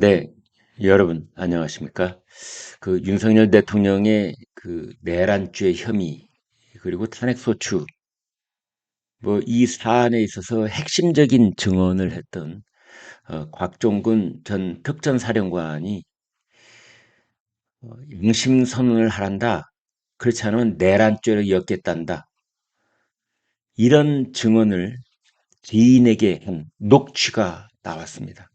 네. 여러분, 안녕하십니까? 윤석열 대통령의 내란죄 혐의, 그리고 탄핵소추, 이 사안에 있어서 핵심적인 증언을 했던, 곽종근 전 특전사령관이, 양심선언을 하란다. 그렇지 않으면 내란죄로 엮겠단다. 이런 증언을 지인에게 한 녹취가 나왔습니다.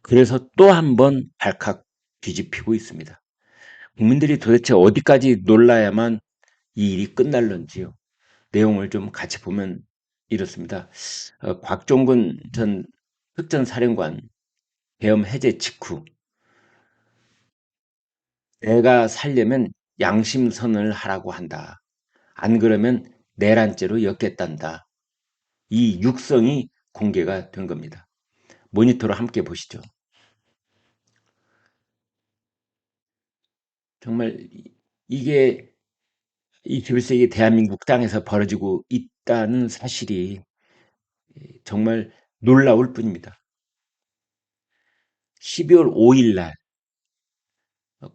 그래서 또 한 번 발칵 뒤집히고 있습니다. 국민들이 도대체 어디까지 놀라야만 이 일이 끝날런지요. 내용을 좀 같이 보면 이렇습니다. 곽종근 전 특전사령관 계엄 해제 직후 내가 살려면 양심선언을 하라고 한다. 안 그러면 내란죄로 엮겠단다. 이 육성이 공개가 된 겁니다. 모니터로 함께 보시죠. 정말 이게 21세기 대한민국 땅에서 벌어지고 있다는 사실이 정말 놀라울 뿐입니다. 12월 5일 날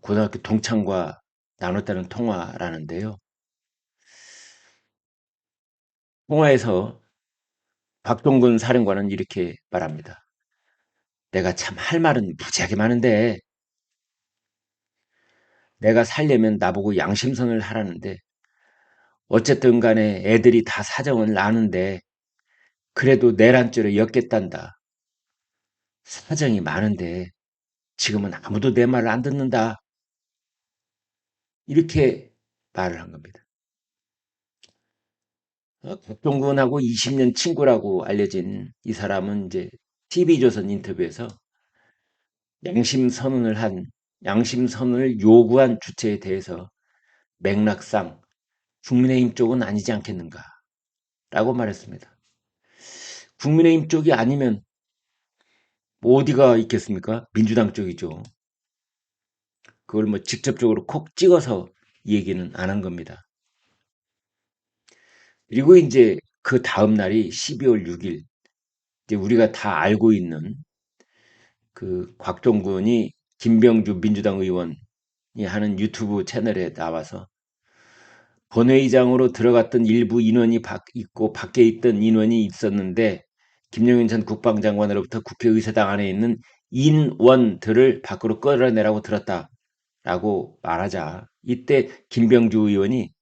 고등학교 동창과 나눴다는 통화라는데요. 통화에서 박동근 사령관은 이렇게 말합니다. 내가 참 할 말은 무지하게 많은데 내가 살려면 나보고 양심선을 하라는데 어쨌든 간에 애들이 다 사정을 아는데 그래도 내란죄로 엮겠단다. 사정이 많은데 지금은 아무도 내 말을 안 듣는다. 이렇게 말을 한 겁니다. 박동근하고 20년 친구라고 알려진 이 사람은 이제 TV조선 인터뷰에서 양심 선언을 한 양심 선언을 요구한 주체에 대해서 맥락상 국민의힘 쪽은 아니지 않겠는가라고 말했습니다. 국민의힘 쪽이 아니면 어디가 있겠습니까? 민주당 쪽이죠. 그걸 직접적으로 콕 찍어서 얘기는 안 한 겁니다. 그리고 이제 그 다음 날이 12월 6일, 이제 우리가 다 알고 있는 곽종근이 김병주 민주당 의원이 하는 유튜브 채널에 나와서 본회의장으로 들어갔던 일부 인원이 있고 밖에 있던 인원이 있었는데 김용현 전 국방장관으로부터 국회의사당 안에 있는 인원들을 밖으로 끌어내라고 들었다라고 말하자 이때 김병주 의원이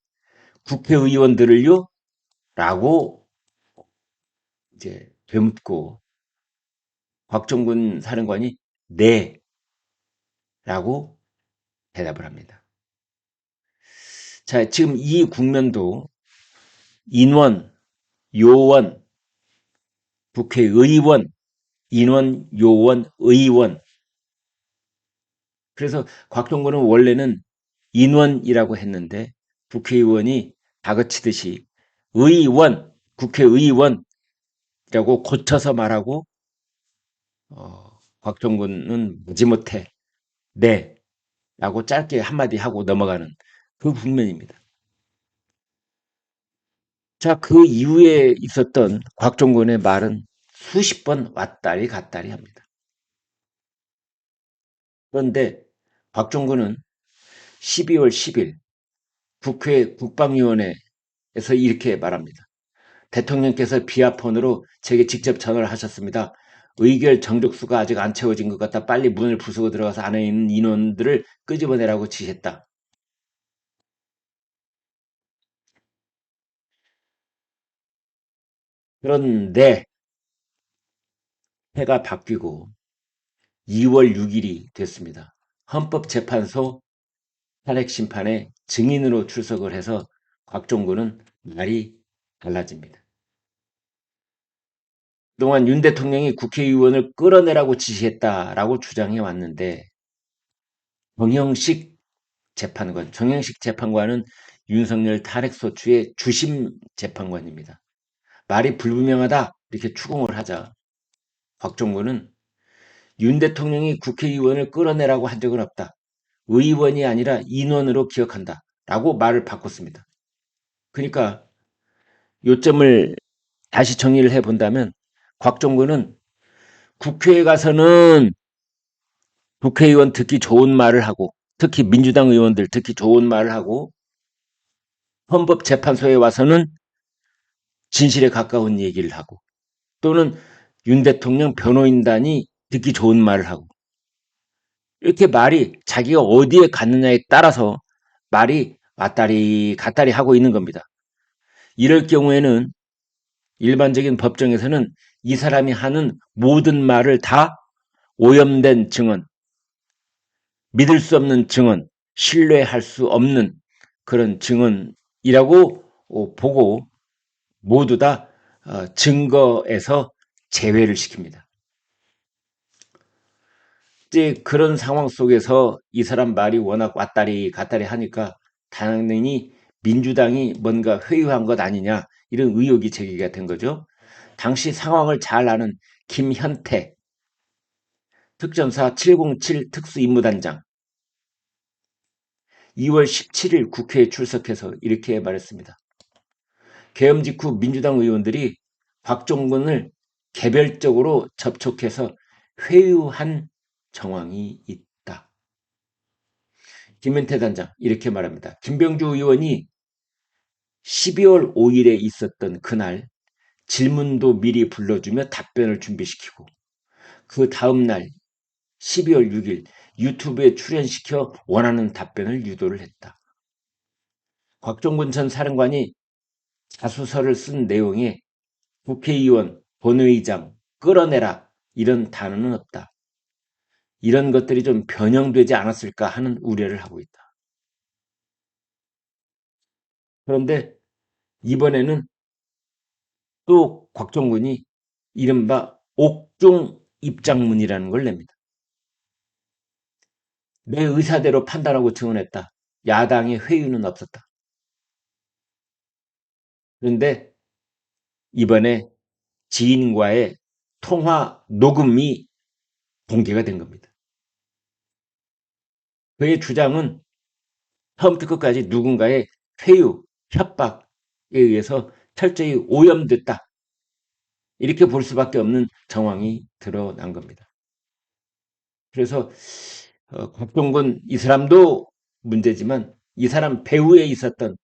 국회의원들을요? 라고 이제 되묻고 곽종근 사령관이 네 라고 대답을 합니다. 자, 지금 이 국면도 인원, 요원, 국회의원, 인원, 요원, 의원. 그래서 곽종근은 원래는 인원이라고 했는데 국회의원이 다그치듯이 의원, 국회의원이라고 고쳐서 말하고 곽종근은 마지못해 네 라고 짧게 한마디 하고 넘어가는 그 국면입니다. 자, 그 이후에 있었던 곽종근의 말은 수십 번 왔다리 갔다리 합니다. 그런데 곽종근은 12월 10일 국회 국방위원회에서 이렇게 말합니다. 대통령께서 비아폰으로 제게 직접 전화를 하셨습니다. 의결 정족수가 아직 안 채워진 것 같다. 빨리 문을 부수고 들어가서 안에 있는 인원들을 끄집어내라고 지시했다. 그런데 해가 바뀌고 2월 6일이 됐습니다. 헌법재판소 탄핵심판에 증인으로 출석을 해서 곽종근은 말이 달라집니다. 그동안 윤 대통령이 국회의원을 끌어내라고 지시했다라고 주장해 왔는데 정영식 재판관은 윤석열 탄핵소추의 주심 재판관입니다. 말이 불분명하다 이렇게 추궁을 하자 곽종근은 윤 대통령이 국회의원을 끌어내라고 한 적은 없다. 의원이 아니라 인원으로 기억한다. 라고 말을 바꿨습니다. 그러니까 요점을 다시 정리를 해본다면 곽종근은 국회에 가서는 국회의원 듣기 좋은 말을 하고 특히 민주당 의원들 듣기 좋은 말을 하고 헌법재판소에 와서는 진실에 가까운 얘기를 하고 또는 윤 대통령 변호인단이 듣기 좋은 말을 하고 이렇게 말이 자기가 어디에 갔느냐에 따라서 말이 왔다리 갔다리 하고 있는 겁니다. 이럴 경우에는 일반적인 법정에서는 이 사람이 하는 모든 말을 다 오염된 증언, 믿을 수 없는 증언, 신뢰할 수 없는 그런 증언이라고 보고 모두 다 증거에서 제외를 시킵니다. 이제 그런 상황 속에서 이 사람 말이 워낙 왔다리 갔다리 하니까 당연히 민주당이 뭔가 회유한 것 아니냐 이런 의혹이 제기가 된 거죠. 당시 상황을 잘 아는 김현태 특전사 707 특수임무단장 2월 17일 국회에 출석해서 이렇게 말했습니다. 계엄 직후 민주당 의원들이 곽종근을 개별적으로 접촉해서 회유한 정황이 있다. 김현태 단장 이렇게 말합니다. 김병주 의원이 12월 5일에 있었던 그날 질문도 미리 불러주며 답변을 준비시키고 그 다음날 12월 6일 유튜브에 출연시켜 원하는 답변을 유도를 했다. 곽종근 전 사령관이 자수서를 쓴 내용에 국회의원, 본회의장, 끌어내라 이런 단어는 없다. 이런 것들이 좀 변형되지 않았을까 하는 우려를 하고 있다. 그런데 이번에는 또 곽종근이 이른바 옥중 입장문이라는 걸 냅니다. 내 의사대로 판단하고 증언했다. 야당의 회유는 없었다. 그런데 이번에 지인과의 통화 녹음이 공개가 된 겁니다. 그의 주장은 처음부터 끝까지 누군가의 회유, 협박에 의해서 철저히 오염됐다. 이렇게 볼 수밖에 없는 정황이 드러난 겁니다. 그래서 곽종근 이 사람도 문제지만 이 사람 배후에 있었던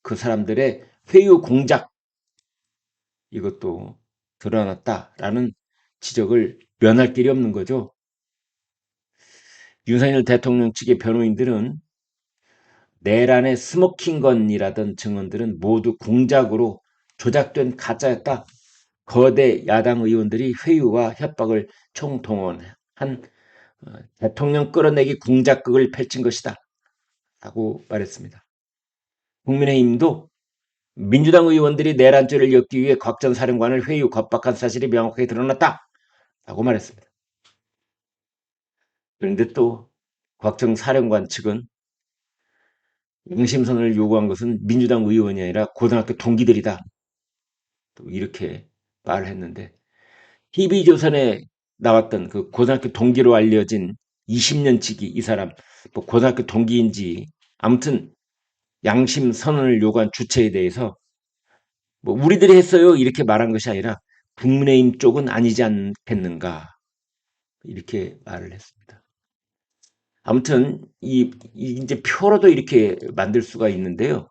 그 사람들의 회유 공작 이것도 드러났다라는 지적을 면할 길이 없는 거죠. 윤석열 대통령 측의 변호인들은 내란의 스모킹건이라던 증언들은 모두 공작으로 조작된 가짜였다. 거대 야당 의원들이 회유와 협박을 총동원한 대통령 끌어내기 공작극을 펼친 것이다. 라고 말했습니다. 국민의힘도 민주당 의원들이 내란죄를 엮기 위해 곽 전 사령관을 회유 겁박한 사실이 명확하게 드러났다. 라고 말했습니다. 그런데 또 곽 전 사령관 측은 양심선언을 요구한 것은 민주당 의원이 아니라 고등학교 동기들이다. 또 이렇게 말을 했는데 TV조선에 나왔던 그 고등학교 동기로 알려진 20년치기 이 사람 뭐 고등학교 동기인지 아무튼 양심선언을 요구한 주체에 대해서 뭐 우리들이 했어요 이렇게 말한 것이 아니라 국민의힘 쪽은 아니지 않겠는가 이렇게 말을 했습니다. 아무튼 이제 표로도 이렇게 만들 수가 있는데요.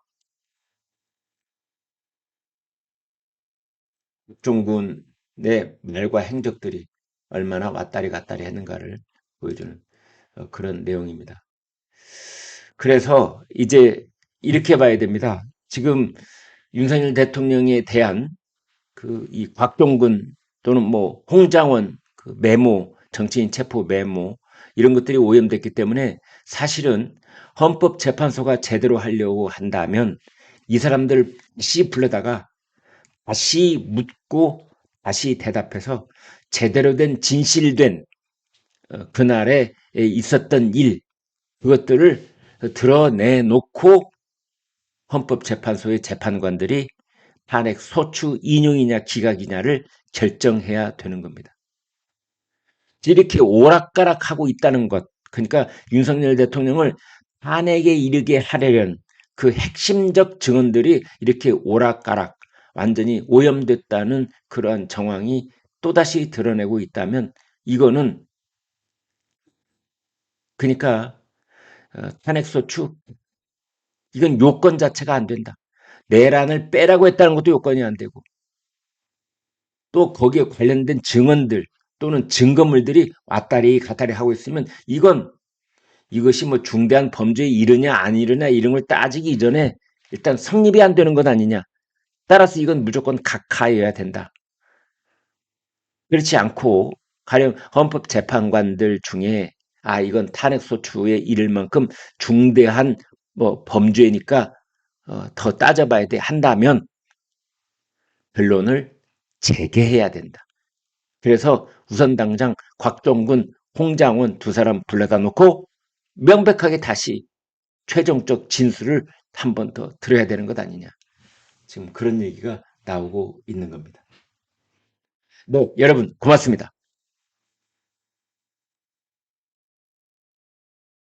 국정군의 말과 행적들이 얼마나 왔다리 갔다리 했는가를 보여주는 그런 내용입니다. 그래서 이제 이렇게 봐야 됩니다. 지금 윤석열 대통령에 대한 이 곽종근 또는 뭐 홍장원 그 메모, 정치인 체포 메모 이런 것들이 오염됐기 때문에 사실은 헌법재판소가 제대로 하려고 한다면 이 사람들 다시 불러다가 다시 묻고 다시 대답해서 제대로 된 진실된 그날에 있었던 일 그것들을 드러내놓고 헌법재판소의 재판관들이 탄핵 소추 인용이냐 기각이냐를 결정해야 되는 겁니다. 이렇게 오락가락하고 있다는 것 그러니까 윤석열 대통령을 탄핵에 이르게 하려는 그 핵심적 증언들이 이렇게 오락가락 완전히 오염됐다는 그러한 정황이 또다시 드러내고 있다면 이거는 그러니까 탄핵소추 이건 요건 자체가 안 된다. 내란을 빼라고 했다는 것도 요건이 안 되고 또 거기에 관련된 증언들 또는 증거물들이 왔다리 갔다리 하고 있으면 이것이 뭐 중대한 범죄에 이르냐 안 이르냐 이런 걸 따지기 이전에 일단 성립이 안 되는 것 아니냐. 따라서 이건 무조건 각하여야 된다. 그렇지 않고 가령 헌법재판관들 중에 이건 탄핵소추에 이를 만큼 중대한 뭐 범죄니까 더 따져봐야 돼 한다면 변론을 재개해야 된다. 그래서 우선 당장 곽종근, 홍장원 두 사람 불러다 놓고 명백하게 다시 최종적 진술을 한 번 더 들어야 되는 것 아니냐. 지금 그런 얘기가 나오고 있는 겁니다. 네, 여러분 고맙습니다.